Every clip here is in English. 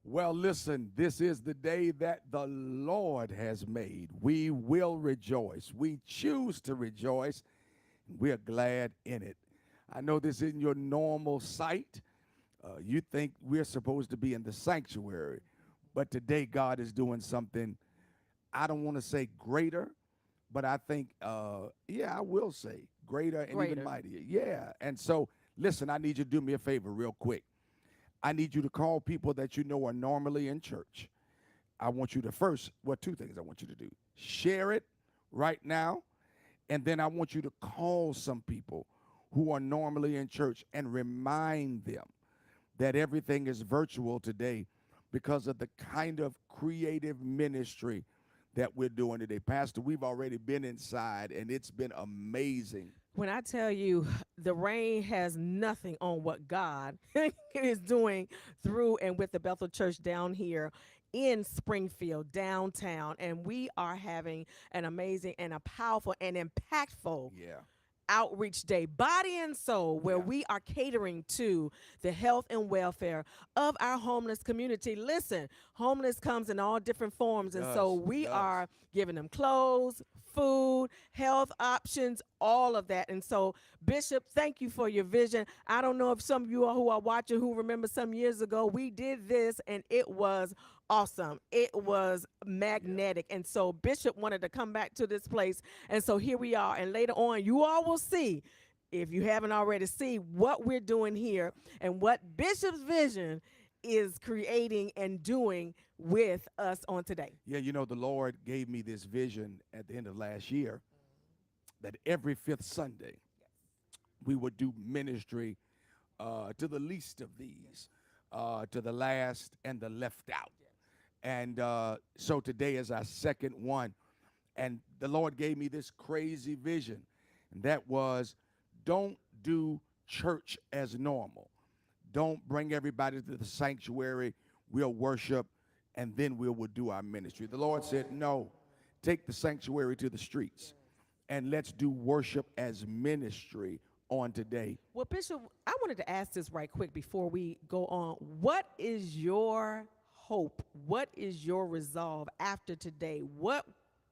Well, listen, this is the day that the Lord has made. We will rejoice. We choose to rejoice. We're glad in it. I know this isn't your normal sight. You think we're supposed to be in the sanctuary, but today God is doing something, I don't want to say greater, but I think, yeah, I will say greater and even Greater. mightier. Yeah. And so, listen, I need you to do me a favor real quick. I need you to call people that you know are normally in church. I want you to first, well, two things I want you to do. Share it right now, and then I want you to call some people who are normally in church and remind them that everything is virtual today because of the kind of creative ministry that we're doing today. Pastor, we've already been inside, and it's been amazing. When I tell you the rain has nothing on what God is doing through and with the Bethel Church down here in Springfield, downtown, and we are having an amazing and a powerful and impactful Yeah, outreach day, body and soul, where yeah, we are catering to the health and welfare of our homeless community. Listen, homeless comes in all different it forms, and so does. It we does. are giving them clothes, food, health options, all of that. And so, Bishop, thank you for your vision. I don't know if some of you all who are watching who remember some years ago, we did this and it was awesome. It was Yeah. magnetic. And so Bishop wanted to come back to this place. And so here we are. And later on, you all will see, if you haven't already, see what we're doing here and what Bishop's vision is creating and doing with us on today. Yeah, you know, the Lord gave me this vision at the end of last year that every fifth Sunday we would do ministry to the least of these, to the last and the left out. And so today is our second one. And the Lord gave me this crazy vision, and that was don't do church as normal. Don't bring everybody to the sanctuary. We'll worship, and then we will do our ministry. The Lord said, no, take the sanctuary to the streets, and let's do worship as ministry on today. Well, Bishop, I wanted to ask this right quick before we go on. What is your hope? What is your resolve after today?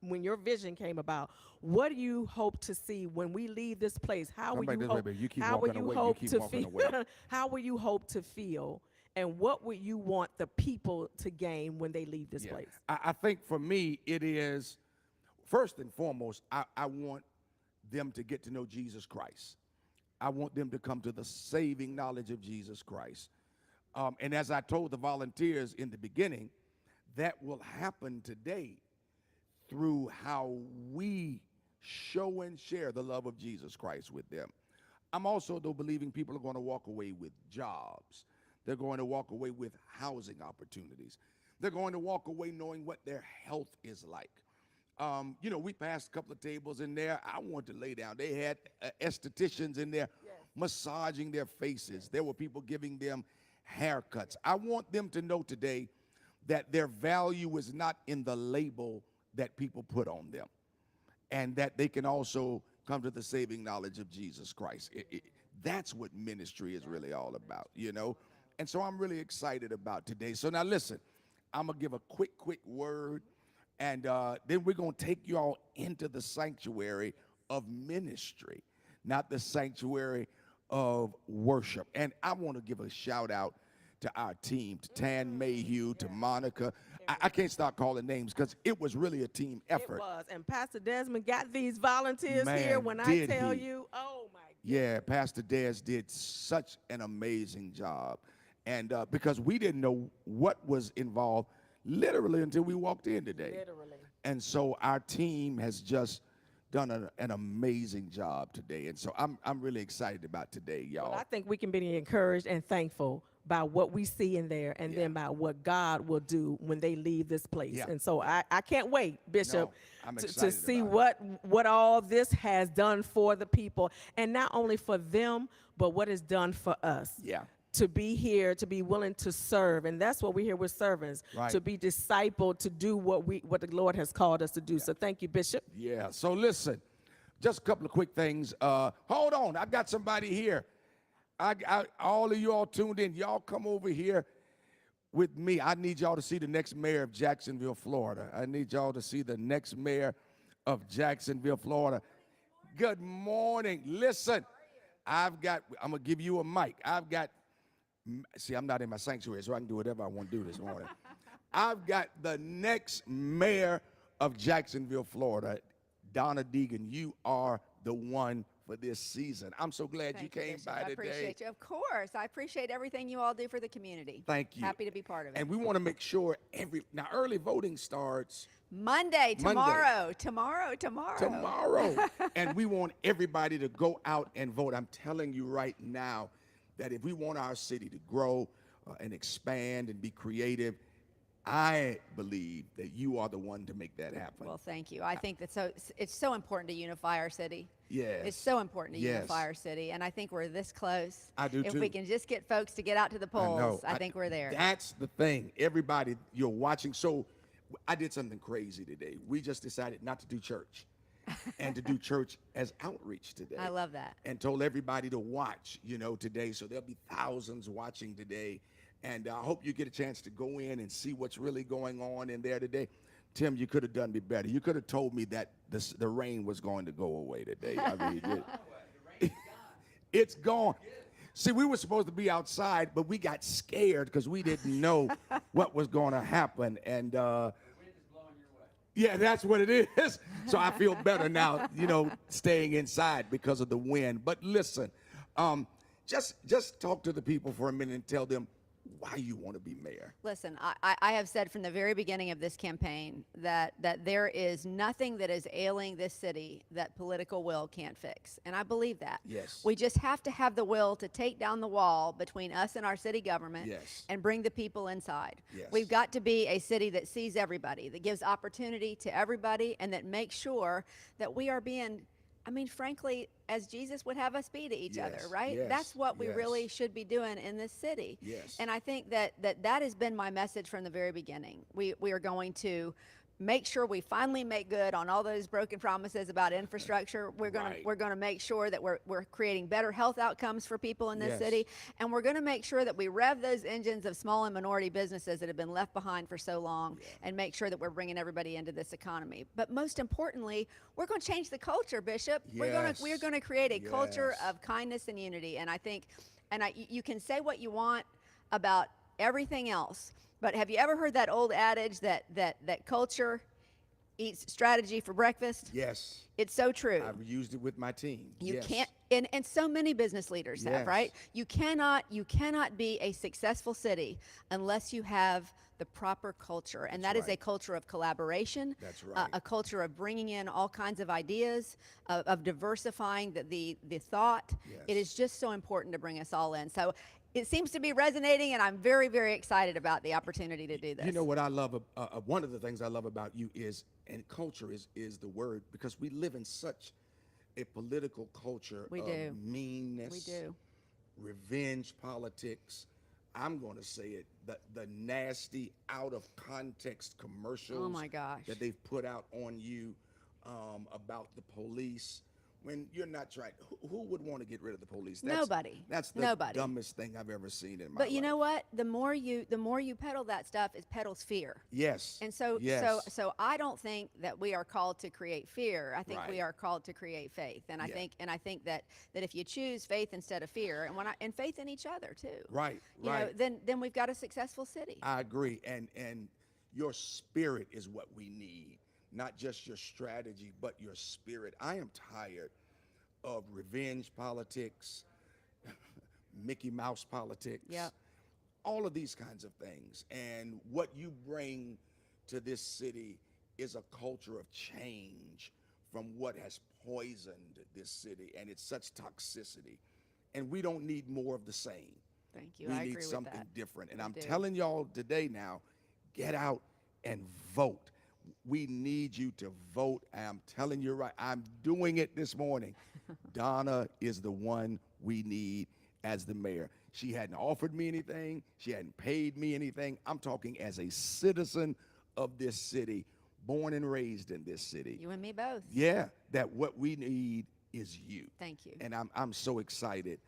When your vision came about, what do you hope to see when we leave this place? How Come will back you this way, hope? baby. You keep How will walking you away. You hope keep to walking feel? away. How will you hope to feel? And what would you want the people to gain when they leave this Yeah. place? I think for me, it is first and foremost, I want them to get to know Jesus Christ. I want them to come to the saving knowledge of Jesus Christ. And as I told the volunteers in the beginning, that will happen today through how we show and share the love of Jesus Christ with them. I'm also, though, believing people are going to walk away with jobs. They're going to walk away with housing opportunities. They're going to walk away knowing what their health is like. You know, we passed a couple of tables in there. I wanted to lay down. They had estheticians in there massaging their faces. There were people giving them haircuts. I want them to know today that their value is not in the label that people put on them, and that they can also come to the saving knowledge of Jesus Christ. That's what ministry is really all about, you know? And so I'm really excited about today. So now listen, I'm going to give a quick word, and then we're going to take you all into the sanctuary of ministry, not the sanctuary of worship. And I want to give a shout out to our team, to Tan Mayhew, to Monica. I can't start calling names because it was really a team It effort. was. And Pastor Desmond got these volunteers here. Man, When I did tell he. you, oh my Yeah, Pastor Des did such an amazing job. And because we didn't know what was involved literally until we walked in today. literally. And so our team has just done an amazing job today. And so I'm really excited about today, Well, y'all. I think we can be encouraged and thankful by what we see in there and Yeah. then by what God will do when they leave this place. Yeah. And so I can't wait, Bishop, No, I'm to excited see about what all this has done for the people. And not only for them, but what is done for us. Yeah. To be here, to be willing to serve. And that's what we're here with servants, Right. to be discipled, to do what the Lord has called us to do. So thank you, Bishop. Yeah. So listen, just a couple of quick things. Hold on, I got somebody here. All of you all tuned in. Y'all come over here. with me. I need y'all to see the next mayor of Jacksonville, Florida. I need y'all to see the next mayor of Jacksonville, Florida. Good morning. Listen, I'm going to give you a mic. See, I'm not in my sanctuary, so I can do whatever I want to do this morning. I've got the next mayor of Jacksonville, Florida, Donna Deegan. You are the one for this season. I'm so glad you Thank you, came Bishop. by I today. appreciate you. Of course. I appreciate everything you all do for the community. Thank you. Happy to be part of it. And we want to make sure now early voting starts Monday, tomorrow. and we want everybody to go out and vote. I'm telling you right now that if we want our city to grow and expand and be creative, I believe that you are the one to make that happen. Well, thank you. I think that it's so important to unify our city. Yes. It's so important to Yes. unify our city, and I think we're this close. I do if too. we can just get folks to get out to the polls, I think we're there. That's the thing. Everybody, you're watching. So I did something crazy today. We just decided not to do church and to do church as outreach today. I love that. And told everybody to watch, today. So there'll be thousands watching today. And I hope you get a chance to go in and see what's really going on in there today. Tim, you could have done me better. You could have told me that the rain was going to go away today. I mean, it's gone. See, we were supposed to be outside, but we got scared because we didn't know what was going to happen. And yeah, that's what it is. So I feel better now, staying inside because of the wind. But listen, just talk to the people for a minute and tell them why you want to be mayor. Listen, I have said from the very beginning of this campaign that there is nothing that is ailing this city that political will can't fix. And I believe that. Yes. We just have to have the will to take down the wall between us and our city government. Yes. And bring the people inside. Yes. We've got to be a city that sees everybody, that gives opportunity to everybody, and that makes sure that we are being, frankly, as Jesus would have us be to each other, right? Yes, That's what we yes. really should be doing in this city. Yes. And I think that has been my message from the very beginning. We are going to make sure we finally make good on all those broken promises about infrastructure. We're going to make sure that we're creating better health outcomes for people in this Yes. city, and we're going to make sure that we rev those engines of small and minority businesses that have been left behind for so long, and make sure that we're bringing everybody into this economy. But most importantly, we're going to change the culture, Bishop. We're Yes. going to create a culture Yes. of kindness and unity. And I think, you can say what you want about everything else, but have you ever heard that old adage that culture eats strategy for breakfast? Yes. It's so true. I've used it with my team. You Yes. can't, and so many business leaders have, Yes. right? You cannot be a successful city unless you have the proper culture, and that is right. a culture of collaboration. That's right. A culture of bringing in all kinds of ideas, of diversifying the thought. Yes. It is just so important to bring us all in. So it seems to be resonating, and I'm very, very excited about the opportunity to do this. You know what I love? One of the things I love about you is, and culture is the word, because we live in such a political culture We of do. meanness, We do. revenge politics. I'm going to say it, the nasty, out of context commercials Oh my gosh. that they've put out on you about the police. When you're not trying, who would want to get rid of the police? Nobody. That's the Nobody. dumbest thing I've ever seen in my life. But you know what? The more you peddle that stuff, it peddles fear. Yes. And so I don't think that we are called to create fear. I think we Right. are called to create faith. And Yeah. I think that if you choose faith instead of fear, and faith in each other too. Right, You right. know, then we've got a successful city. I agree. And your spirit is what we need, not just your strategy, but your spirit. I am tired of revenge politics, Mickey Mouse politics, Yep. all of these kinds of things. And what you bring to this city is a culture of change from what has poisoned this city, and it's such toxicity. And we don't need more of the same. Thank you. We I need agree something with that. different. And We I'm do. telling y'all today now, get out and vote. We need you to vote. I'm telling you right. I'm doing it this morning. Donna is the one we need as the mayor. She hadn't offered me anything. She hadn't paid me anything. I'm talking as a citizen of this city, born and raised in this city. You and me both. Yeah, that what we need is you. Thank you. And I'm so excited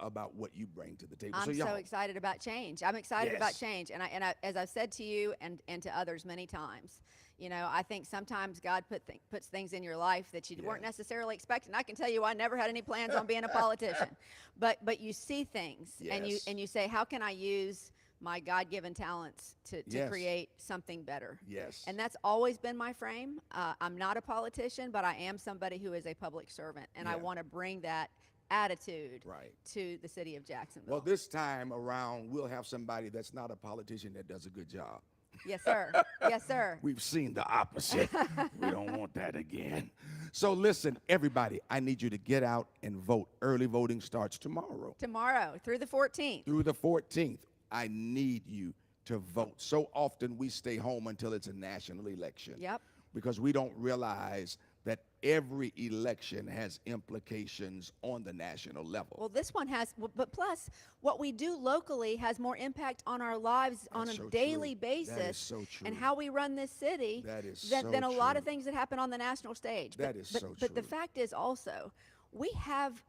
about what you bring to the table. I'm y'all, so excited about change. I'm excited about Yes. change, and I, as I've said to you and to others many times, you know, I think sometimes God puts things in your life that you weren't Yeah. necessarily expecting. I can tell you, I never had any plans on being a politician, but you see things, Yes. and you say, how can I use my God-given talents to Yes. create something better? Yes. And that's always been my frame. I'm not a politician, but I am somebody who is a public servant, and I Yeah. want to bring that attitude Right. to the city of Jacksonville. Well, this time around, we'll have somebody that's not a politician that does a good job. Yes, sir. Yes, sir. We've seen the opposite. We don't want that again. So listen, everybody, I need you to get out and vote. Early voting starts tomorrow Tomorrow through the 14th. through the 14th. I need you to vote. So often we stay home until it's a national election. Yep. Because we don't realize that every election has implications on the national level. Well, this one has, but plus, what we do locally has more impact on our lives on a so true. daily That is basis, so and true. how we run this city That is than, so than a lot of true. things that happen on the national stage. That but, is but, so But the true. fact is also, we have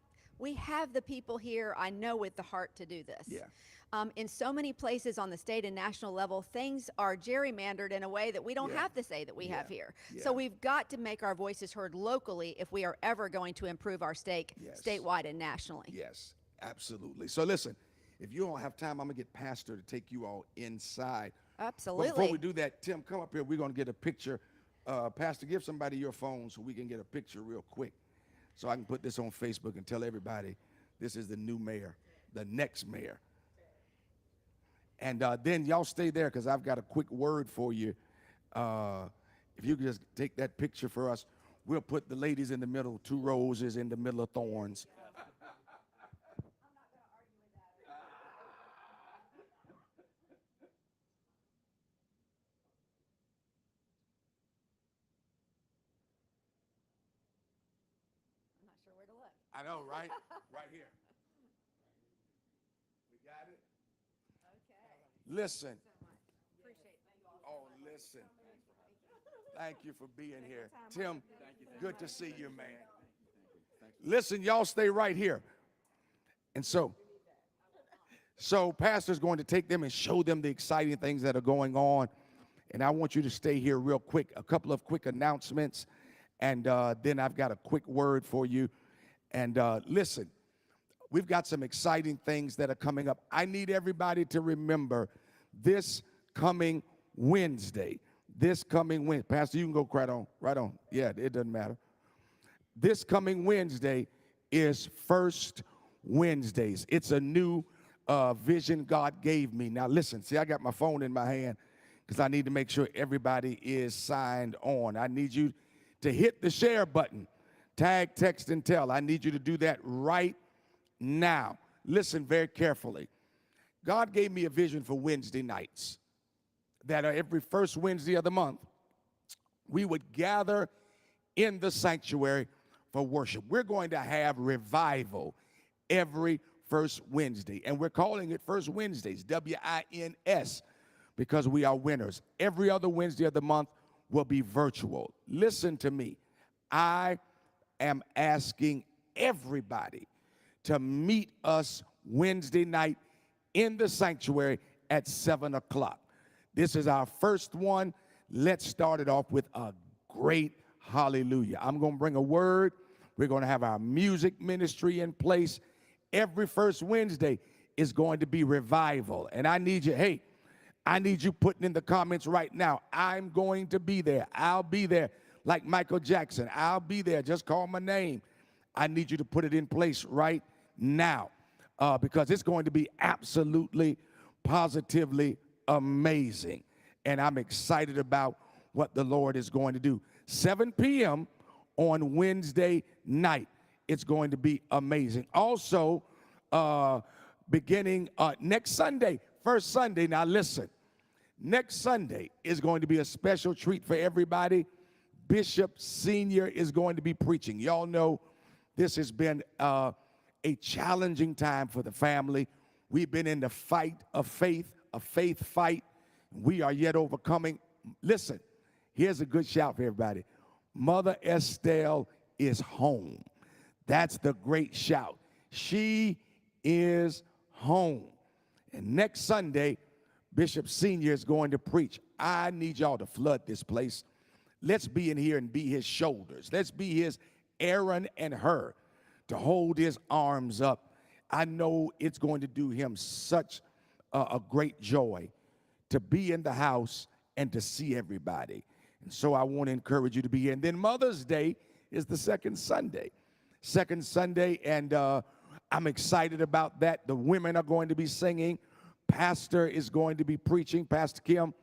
the people here, I know, with the heart to do this. Yeah. In so many places on the state and national level, things are gerrymandered in a way that we don't Yeah. have to say that we have Yeah. here. Yeah. So we've got to make our voices heard locally if we are ever going to improve our state Yes. statewide and nationally. Yes, absolutely. So listen, if you don't have time, I'm gonna get Pastor to take you all inside. But Absolutely. before we do that, Tim, come up here. We're gonna get a picture. Pastor, give somebody your phone so we can get a picture real quick, so I can put this on Facebook and tell everybody this is the new mayor, the next mayor. And then y'all stay there because I've got a quick word for you. If you could just take that picture for us, we'll put the ladies in the middle, two roses in the middle of thorns. I'm not sure where to look. I know, right? Right here. We got it? Okay. Listen. Appreciate you all. Oh, listen. Thank you for being here. Tim, good to see you, man. Listen, y'all stay right here. And so Pastor's going to take them and show them the exciting things that are going on. And I want you to stay here real quick. A couple of quick announcements. And then I've got a quick word for you. And listen, we've got some exciting things that are coming up. I need everybody to remember this coming Wednesday. Pastor, you can go right on. Yeah, it doesn't matter. This coming Wednesday is First Wednesdays. It's a new vision God gave me. Now listen, see, I got my phone in my hand because I need to make sure everybody is signed on. I need you to hit the share button, tag, text, and tell. I need you to do that right now. Listen very carefully. God gave me a vision for Wednesday nights, that every first Wednesday of the month, we would gather in the sanctuary for worship. We're going to have revival every first Wednesday, and we're calling it First Wednesdays, W-I-N-S, because we are winners. Every other Wednesday of the month will be virtual. Listen to me. I am asking everybody to meet us Wednesday night in the sanctuary at 7 o'clock. This is our first one. Let's start it off with a great hallelujah. I'm going to bring a word. We're going to have our music ministry in place. Every first Wednesday is going to be revival. And I need you putting in the comments right now, I'm going to be there. I'll be there like Michael Jackson. I'll be there. Just call my name. I need you to put it in place right now because it's going to be absolutely, positively amazing. And I'm excited about what the Lord is going to do. 7 p.m. on Wednesday night. It's going to be amazing. Also, beginning next Sunday, first Sunday, now listen, next Sunday is going to be a special treat for everybody. Bishop Senior is going to be preaching. Y'all know this has been a challenging time for the family. We've been in the fight of faith, a faith fight. We are yet overcoming. Listen, here's a good shout for everybody. Mother Estelle is home. That's the great shout. She is home. And next Sunday, Bishop Senior is going to preach. I need y'all to flood this place. Let's be in here and be his shoulders. Let's be his Aaron and Hur, to hold his arms up. I know it's going to do him such a great joy to be in the house and to see everybody. And so I want to encourage you to be here. And then Mother's Day is the second Sunday. And I'm excited about that. The women are going to be singing. Pastor is going to be preaching, Pastor Kim,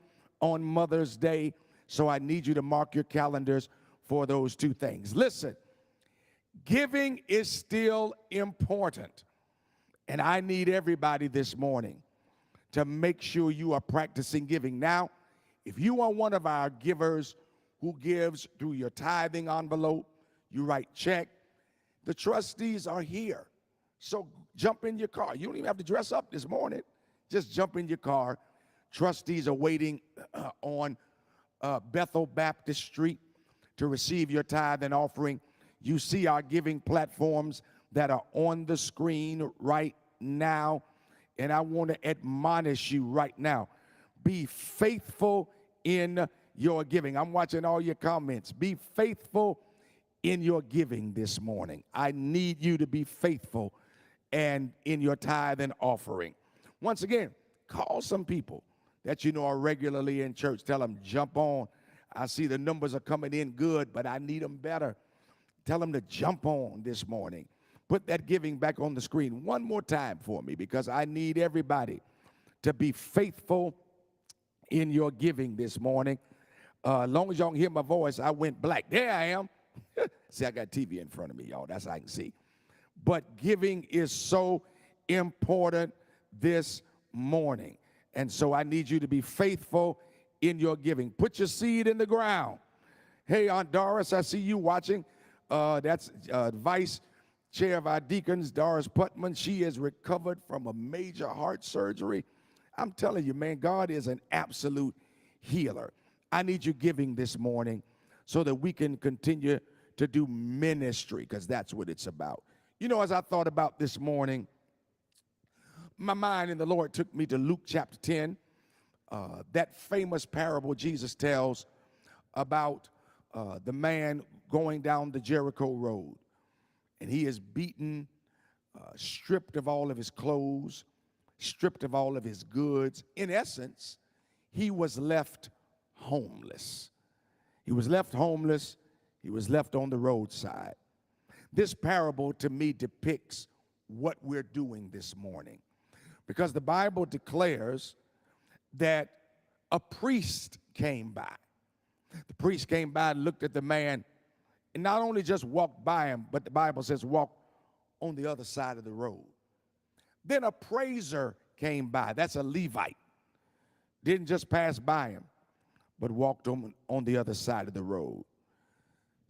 on Mother's Day. So I need you to mark your calendars for those two things. Listen, giving is still important. And I need everybody this morning to make sure you are practicing giving. Now, if you are one of our givers who gives through your tithing envelope, you write check, the trustees are here. So jump in your car. You don't even have to dress up this morning. Just jump in your car. Trustees are waiting on Bethel Baptist Street to receive your tithe and offering. You see our giving platforms that are on the screen right now. And I want to admonish you right now. Be faithful in your giving. I'm watching all your comments. Be faithful in your giving this morning. I need you to be faithful and in your tithe and offering. Once again, call some people that you know are regularly in church. Tell them, jump on. I see the numbers are coming in good, but I need them better. Tell them to jump on this morning. Put that giving back on the screen one more time for me, because I need everybody to be faithful in your giving this morning. As long as y'all can hear my voice, I went black. There I am. See, I got TV in front of me, y'all. That's how I can see. But giving is so important this morning. And so I need you to be faithful in your giving. Put your seed in the ground. Hey, Aunt Doris, I see you watching. That's Vice Chair of our deacons, Doris Putman. She has recovered from a major heart surgery. I'm telling you, man, God is an absolute healer. I need you giving this morning so that we can continue to do ministry, because that's what it's about. You know, as I thought about this morning, my mind and the Lord took me to Luke chapter 10, that famous parable Jesus tells about the man going down the Jericho road. And he is beaten, stripped of all of his clothes, stripped of all of his goods. In essence, he was left homeless. He was left homeless. He was left on the roadside. This parable to me depicts what we're doing this morning, because the Bible declares that a priest came by. The priest came by and looked at the man, and not only just walked by him, but the Bible says walked on the other side of the road. Then a praiser came by. That's a Levite. Didn't just pass by him, but walked on the other side of the road.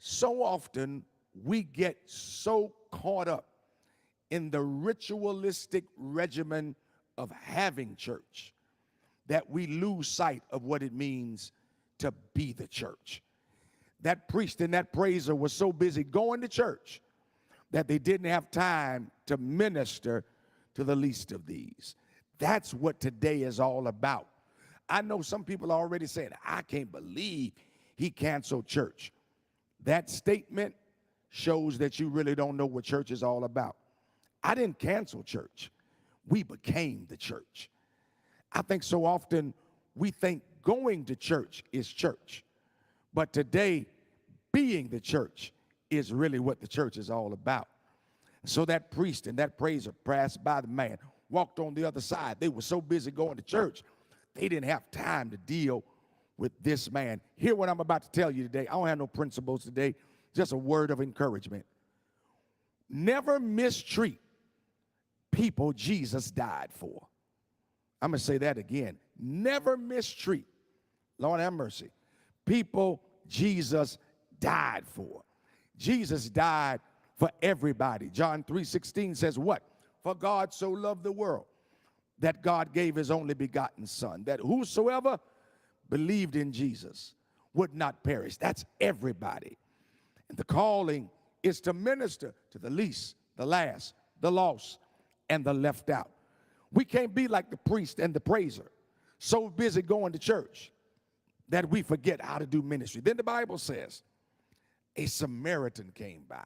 So often we get so caught up in the ritualistic regimen of having church that we lose sight of what it means to be the church. That priest and that praiser was so busy going to church that they didn't have time to minister to the least of these. That's what today is all about. I know some people are already saying, I can't believe he canceled church. That statement shows that you really don't know what church is all about. I didn't cancel church. We became the church. I think so often we think going to church is church. But today, being the church is really what the church is all about. So that priest and that praiser passed by the man, walked on the other side. They were so busy going to church, they didn't have time to deal with this man. Hear what I'm about to tell you today. I don't have no principles today, just a word of encouragement. Never mistreat people Jesus died for. I'm going to say that again. Never mistreat, Lord have mercy, people Jesus died for. Jesus died for everybody. John 3:16 says what? For God so loved the world that God gave his only begotten son, that whosoever believed in Jesus would not perish. That's everybody. And the calling is to minister to the least, the last, the lost, and the left out. We can't be like the priest and the praiser, so busy going to church that we forget how to do ministry. Then the Bible says a Samaritan came by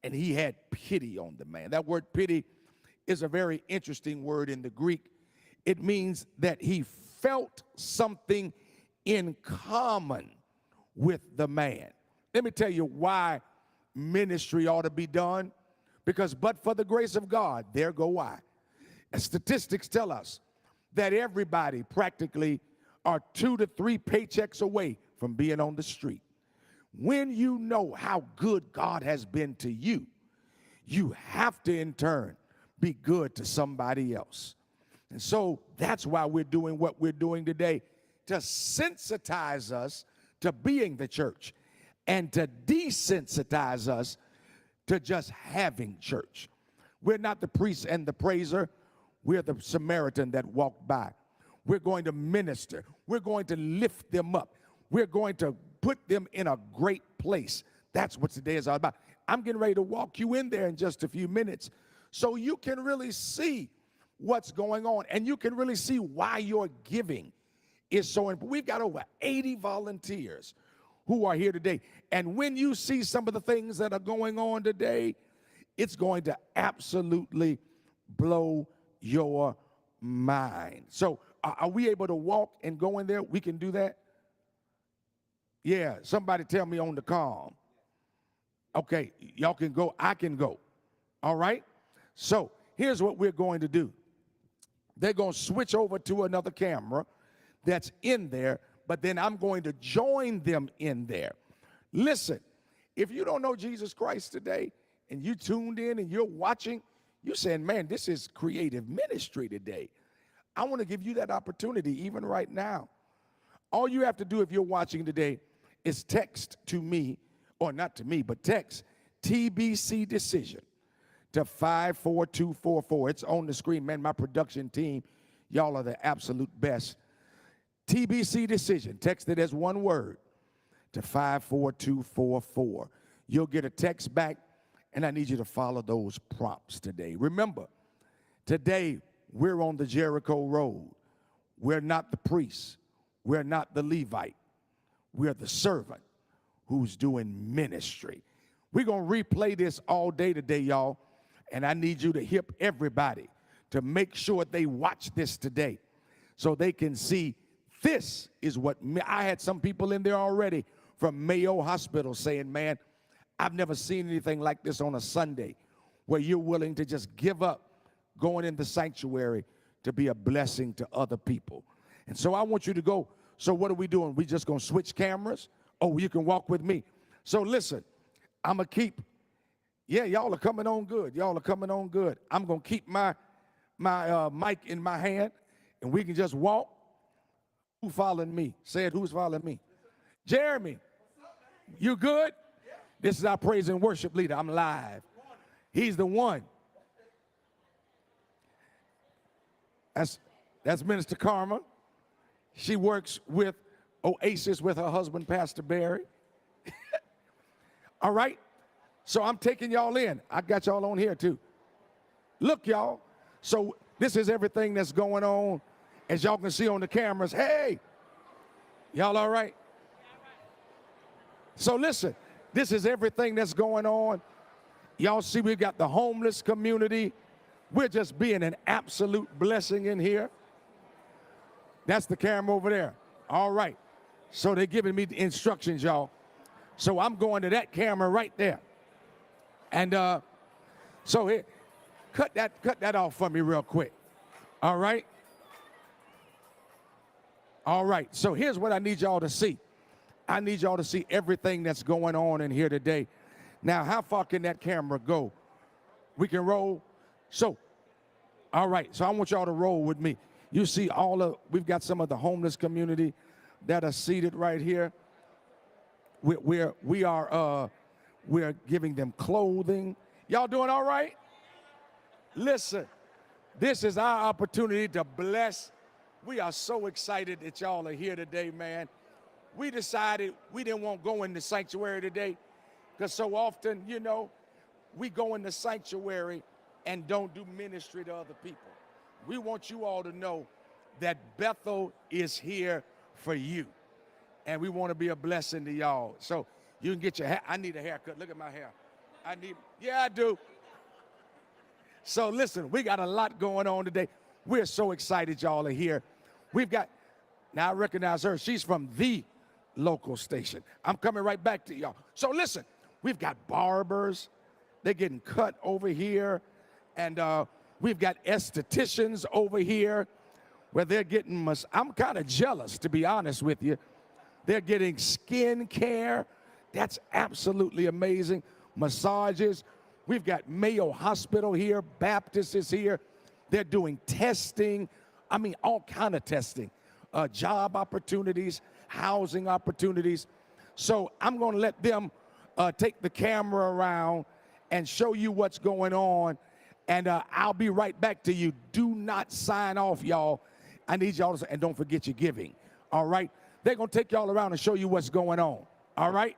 and he had pity on the man. That word pity is a very interesting word in the Greek. It means that he felt something in common with the man. Let me tell you why ministry ought to be done. Because but for the grace of God, there go I. And statistics tell us that everybody practically are 2 to 3 paychecks away from being on the street. When you know how good God has been to you, you have to in turn be good to somebody else. And so that's why we're doing what we're doing today, to sensitize us to being the church and to desensitize us to just having church. We're not the priest and the praiser. We're the Samaritan that walked by. We're going to minister. We're going to lift them up. We're going to put them in a great place. That's what today is all about. I'm getting ready to walk you in there in just a few minutes so you can really see what's going on and you can really see why your giving is so important. We've got over 80 volunteers who are here today. And when you see some of the things that are going on today, it's going to absolutely blow your mind. So are we able to walk and go in there? We can do that? Yeah, somebody tell me on the calm. Okay, y'all can go, I can go. All right? So here's what we're going to do. They're going to switch over to another camera that's in there, but then I'm going to join them in there. Listen, if you don't know Jesus Christ today and you tuned in and you're watching, you're saying, man, this is creative ministry today. I want to give you that opportunity even right now. All you have to do if you're watching today is text to me, or not to me, but text TBC Decision to 54244. It's on the screen, man. My production team, y'all are the absolute best. TBC Decision, text it as one word to 54244. You'll get a text back, and I need you to follow those prompts today. Remember, today we're on the Jericho Road. We're not the priest. We're not the Levite. We're the servant who's doing ministry. We're going to replay this all day today, y'all, and I need you to hip everybody to make sure they watch this today so they can see this is what I had some people in there already from Mayo Hospital saying, man, I've never seen anything like this on a Sunday where you're willing to just give up going in the sanctuary to be a blessing to other people. And so I want you to go. So what are we doing? We just going to switch cameras? Oh, you can walk with me. So listen, I'm going to keep, yeah, y'all are coming on good. Y'all are coming on good. I'm going to keep my mic in my hand, and we can just walk. Who following me? Say it, who's following me? Jeremy, you good? This is our praise and worship leader. I'm live. He's the one. That's Minister Karma. She works with Oasis with her husband, Pastor Barry. All right? So I'm taking y'all in. I got y'all on here too. Look, y'all. So this is everything that's going on. As y'all can see on the cameras. Hey, y'all all right? So listen, this is everything that's going on. Y'all see we got the homeless community. We're just being an absolute blessing in here. That's the camera over there. All right. So they're giving me the instructions, y'all. So I'm going to that camera right there. And so here, cut that off for me real quick. All right. All right. So here's what I need y'all to see. I need y'all to see everything that's going on in here today. Now, how far can that camera go? We can roll. So, all right. So I want y'all to roll with me. You see we've got some of the homeless community that are seated right here. We're giving them clothing. Y'all doing all right? Listen, this is our opportunity to bless. We are so excited that y'all are here today, man. We decided we didn't want to go in the sanctuary today because so often, you know, we go in the sanctuary and don't do ministry to other people. We want you all to know that Bethel is here for you. And we want to be a blessing to y'all. So you can get your hair. I need a haircut. Look at my hair. Yeah, I do. So listen, we got a lot going on today. We're so excited y'all are here. Now I recognize her. She's from the local station. I'm coming right back to y'all. So listen, we've got barbers. They're getting cut over here. And we've got estheticians over here where they're getting, I'm kind of jealous, to be honest with you. They're getting skin care. That's absolutely amazing. Massages. We've got Mayo Hospital here. Baptist is here. They're doing testing. I mean, all kind of testing. Job opportunities, housing opportunities. So I'm going to let them take the camera around and show you what's going on. And I'll be right back to you. Do not sign off, y'all. I need y'all to, and don't forget your giving. All right? They're going to take y'all around and show you what's going on. All right?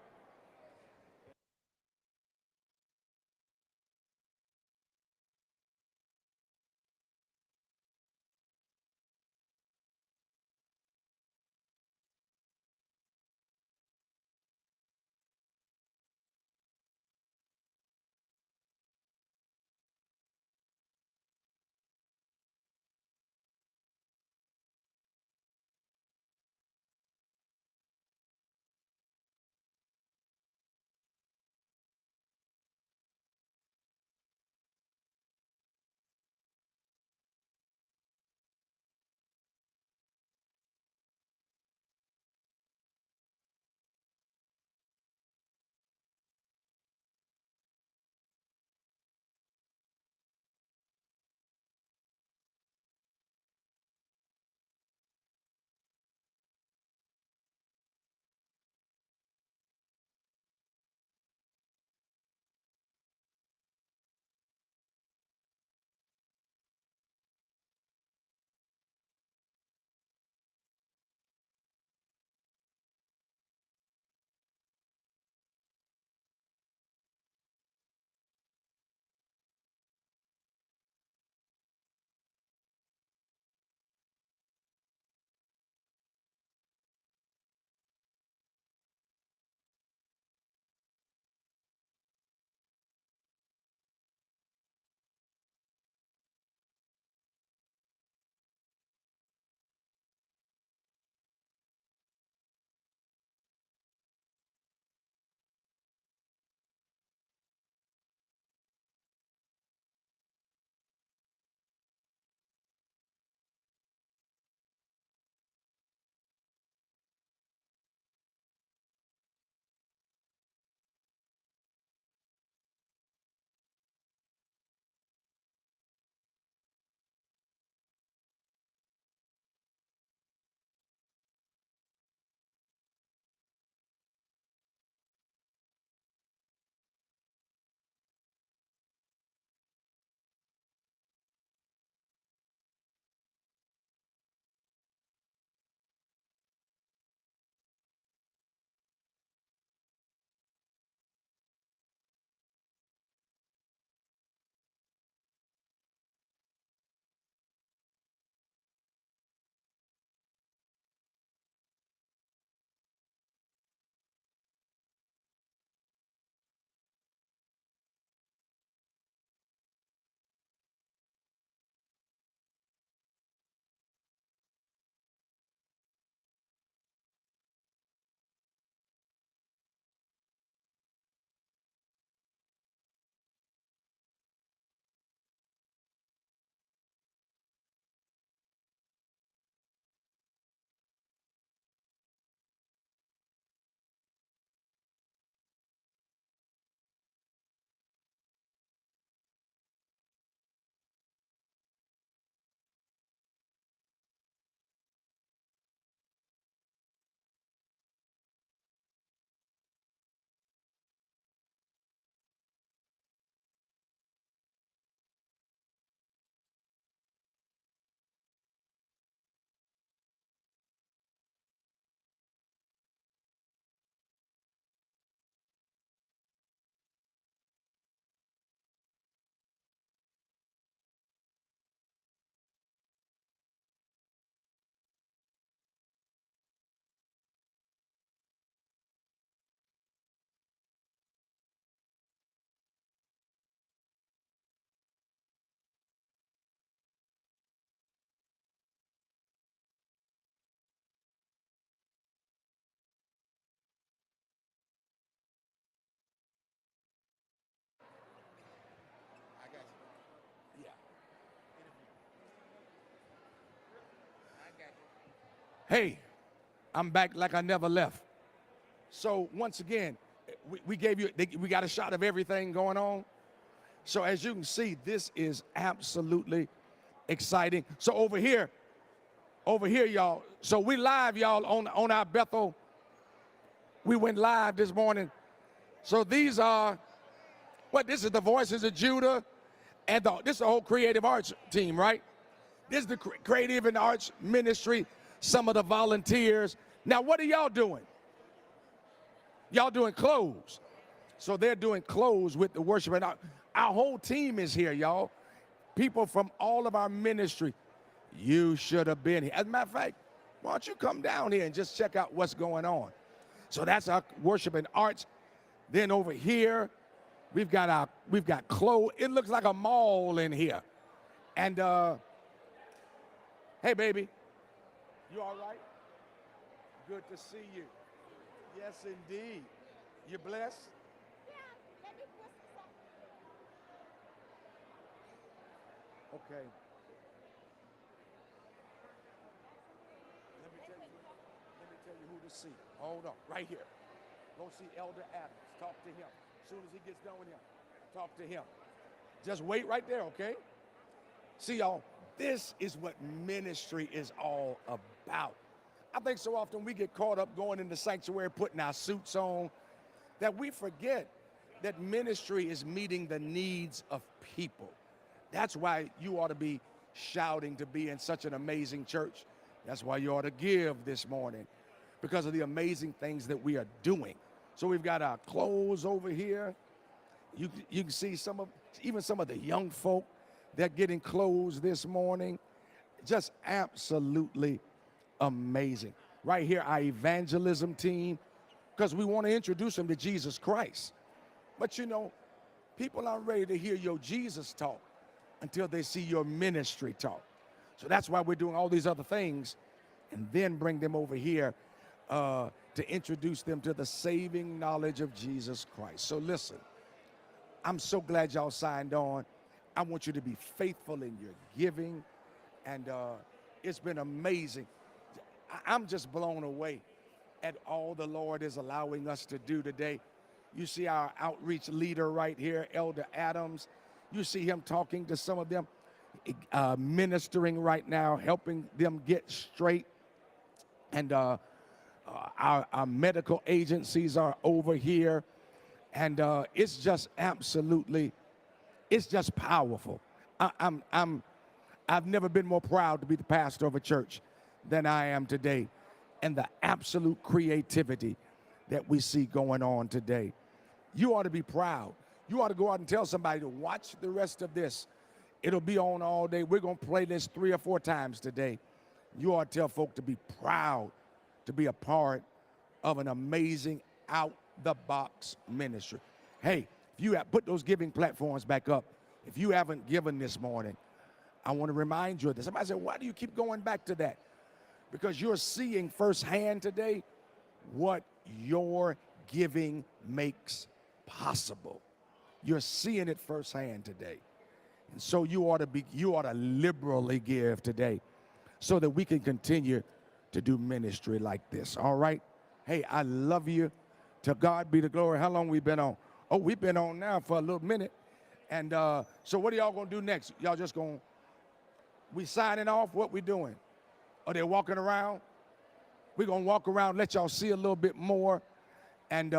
Hey, I'm back like I never left. So once again, we gave you, we got a shot of everything going on. So as you can see, this is absolutely exciting. So over here, y'all. So we live, y'all, on our Bethel. We went live this morning. So these are, this is the Voices of Judah, and this is the whole creative arts team, right? This is the creative and arts ministry, some of the volunteers. Now, what are y'all doing? Y'all doing clothes. So they're doing clothes with the worship. And our whole team is here, y'all. People from all of our ministry. You should have been here. As a matter of fact, why don't you come down here and just check out what's going on? So that's our worship and arts. Then over here, we've got clothes. It looks like a mall in here. And hey, baby, you all right? Good to see you. Yes, indeed. You blessed? Okay. Let me tell you who to see. Hold on, right here. Go see Elder Adams. Talk to him. As soon as he gets done with him, talk to him. Just wait right there, okay? See, y'all, this is what ministry is all about. I think so often we get caught up going in the sanctuary, putting our suits on, that we forget that ministry is meeting the needs of people. That's why you ought to be shouting to be in such an amazing church. That's why you ought to give this morning, because of the amazing things that we are doing. So we've got our clothes over here. You can see even some of the young folk that getting clothes this morning. Just absolutely amazing. Right here, our evangelism team, because we want to introduce them to Jesus Christ. But you know, people aren't ready to hear your Jesus talk until they see your ministry talk. So that's why we're doing all these other things, and then bring them over here to introduce them to the saving knowledge of Jesus Christ. So listen, I'm so glad y'all signed on. I want you to be faithful in your giving, and it's been amazing. I'm just blown away at all the Lord is allowing us to do today. You see our outreach leader right here, Elder Adams. You see him talking to some of them, ministering right now, helping them get straight. And our medical agencies are over here. And it's just absolutely, it's just powerful. I've never been more proud to be the pastor of a church than I am today, and the absolute creativity that we see going on today. You ought to be proud. You ought to go out and tell somebody to watch the rest of this. It'll be on all day. We're going to play this 3 or 4 times today. You ought to tell folk to be proud to be a part of an amazing out-the-box ministry. Hey, if you have put those giving platforms back up, if you haven't given this morning, I want to remind you of this. Somebody said, why do you keep going back to that? Because you're seeing firsthand today what your giving makes possible. You're seeing it firsthand today. And so you ought to liberally give today so that we can continue to do ministry like this. All right? Hey, I love you. To God be the glory. How long we been on? Oh, we've been on now for a little minute. And so what are y'all going to do next? Y'all just going to, we signing off? What we doing? Are they walking around? We're going to walk around, let y'all see a little bit more. And,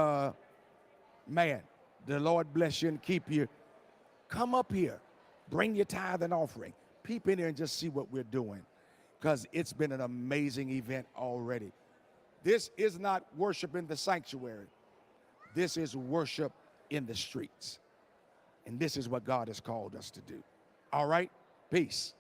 man, the Lord bless you and keep you. Come up here. Bring your tithe and offering. Peep in here and just see what we're doing, because it's been an amazing event already. This is not worship in the sanctuary. This is worship in the streets. And this is what God has called us to do. All right? Peace.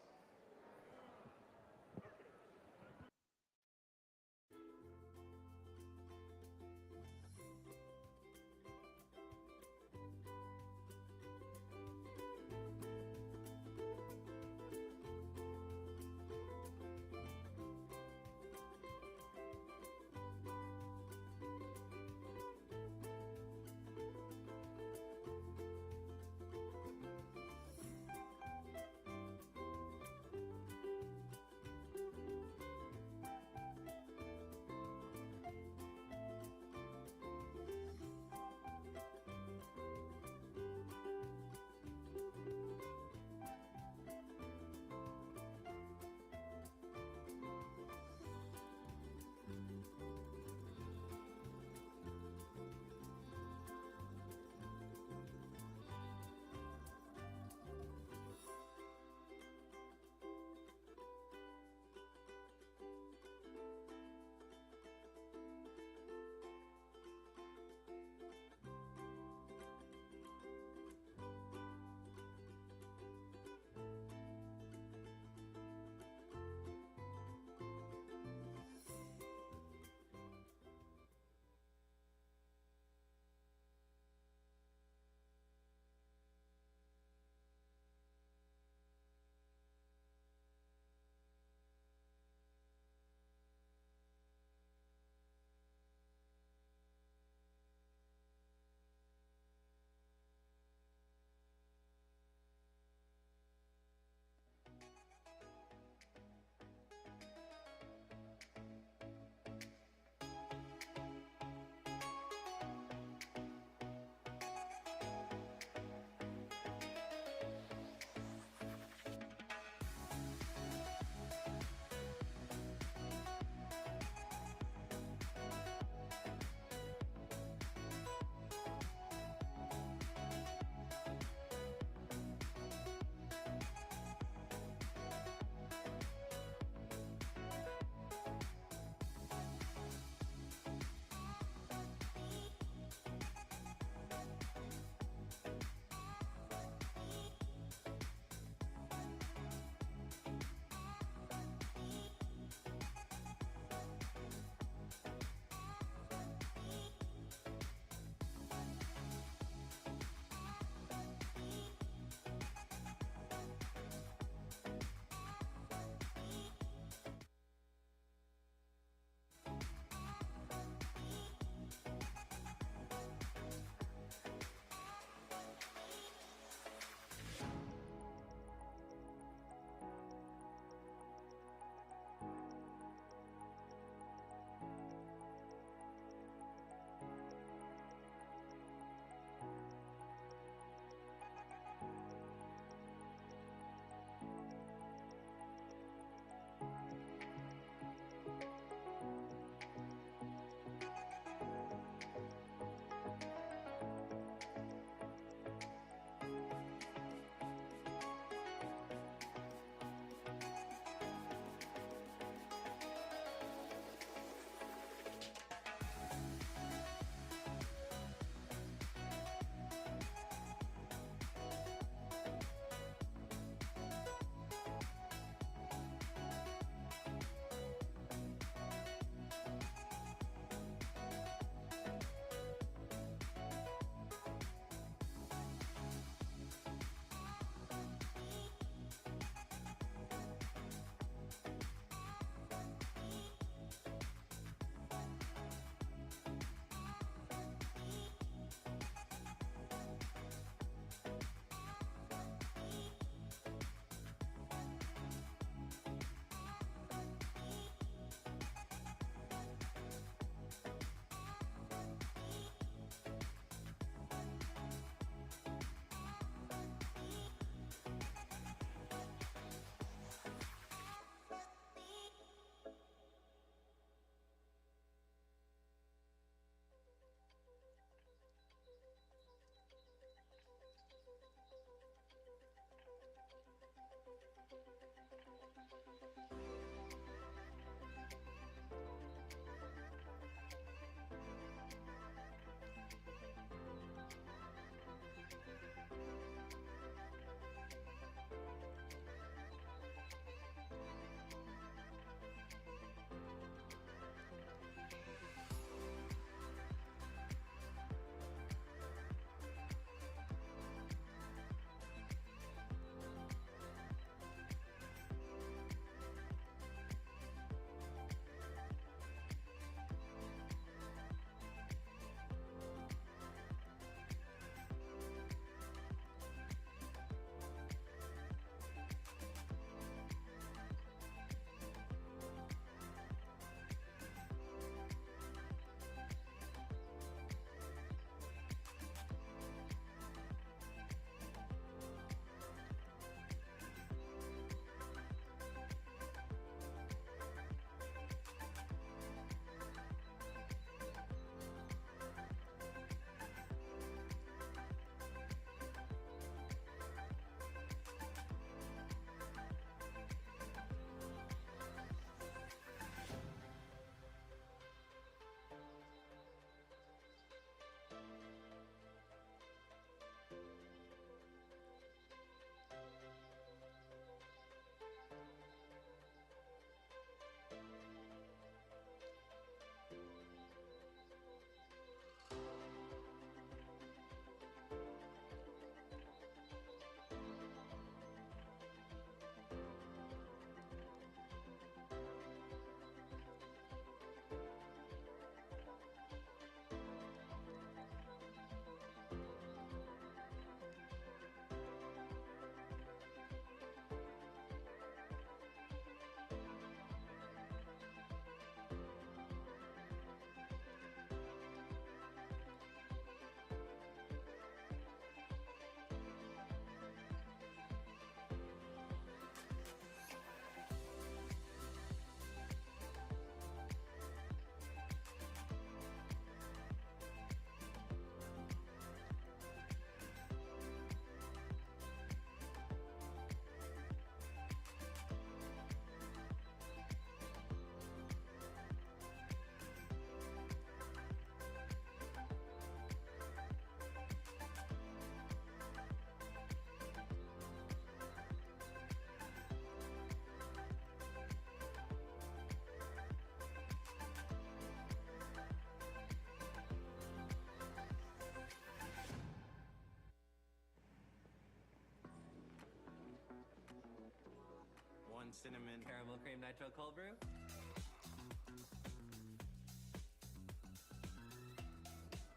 cinnamon, caramel cream nitro cold brew.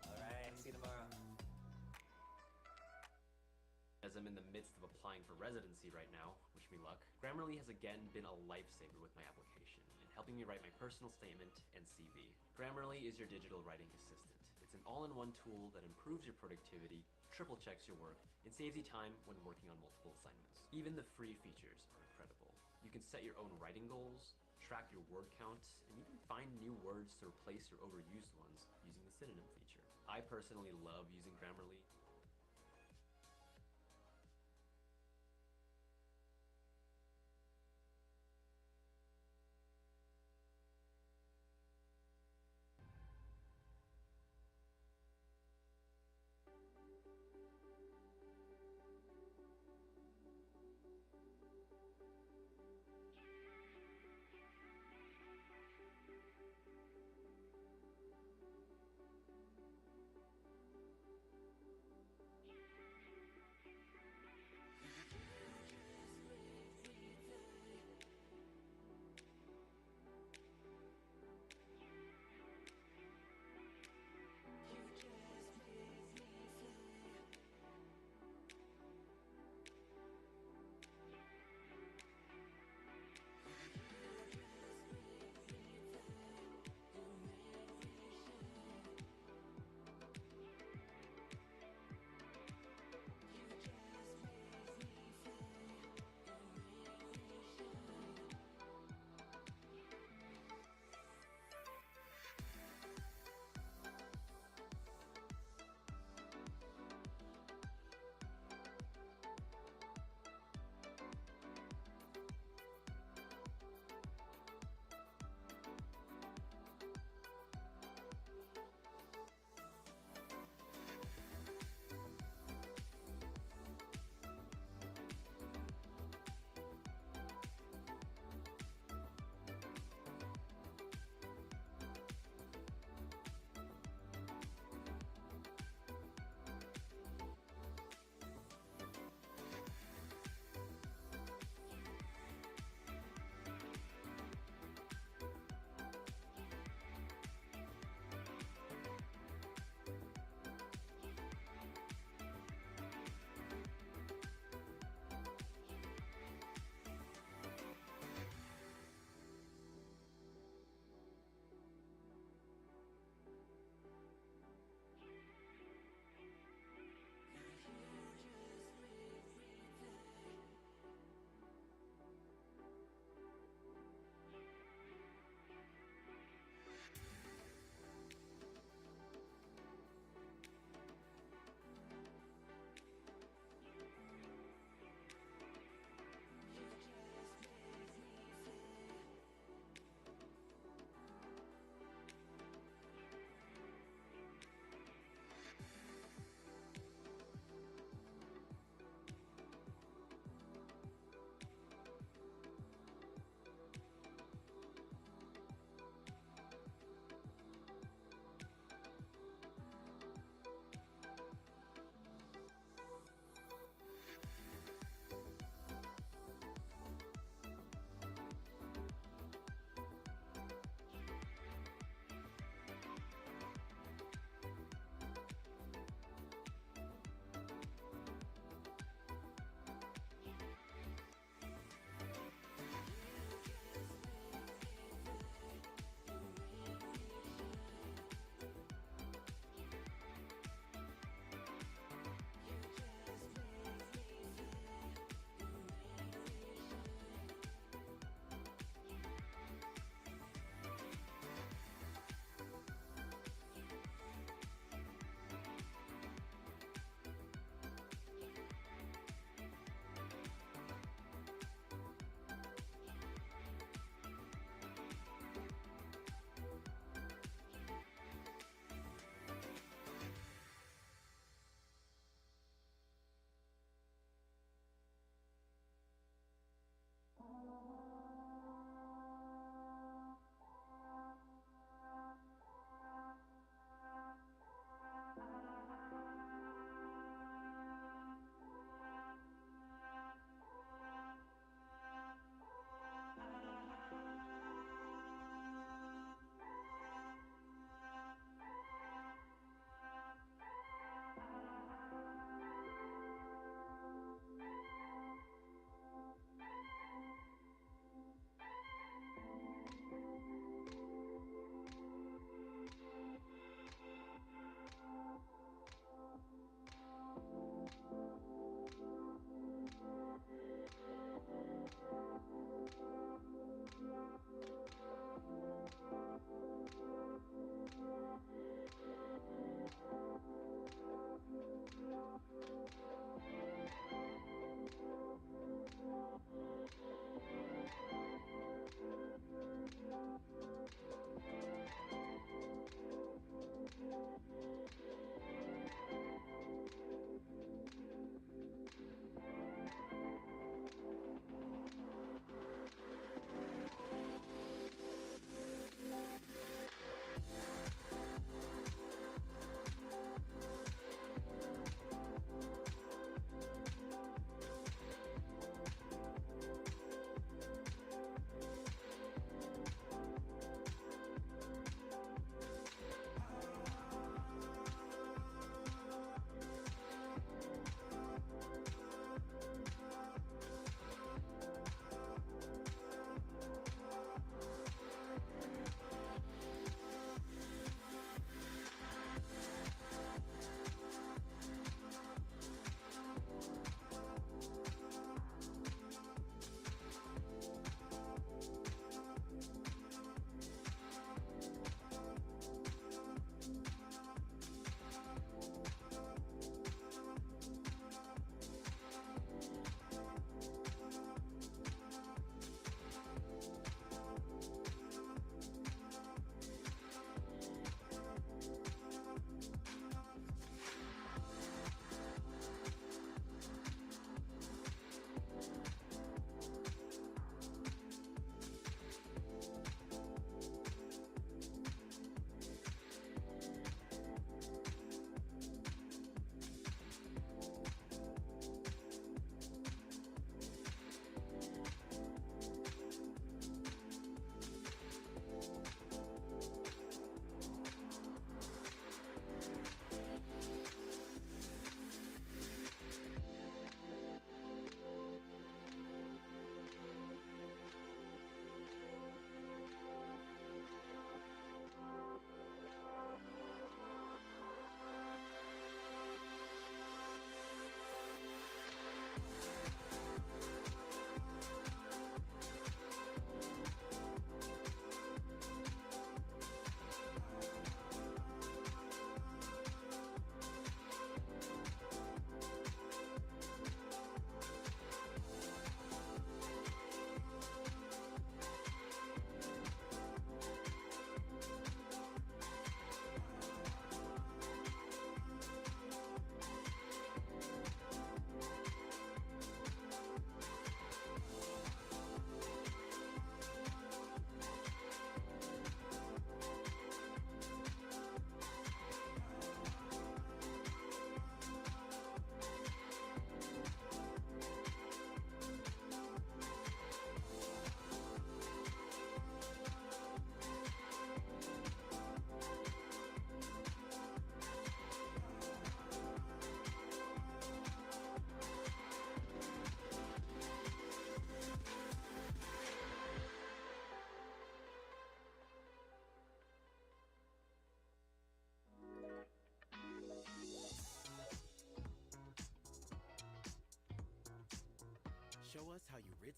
All right, see you tomorrow. As I'm in the midst of applying for residency right now, wish me luck, Grammarly has again been a lifesaver with my application and helping me write my personal statement and CV. Grammarly is your digital writing assistant. It's an all-in-one tool that improves your productivity, triple checks your work, and saves you time when working on multiple assignments. Even the free features are incredible. You can set your own writing goals, track your word count, and even find new words to replace your overused ones using the synonym feature. I personally love using Grammarly.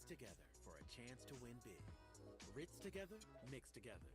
together for a chance to win big. Ritz together, mixed together.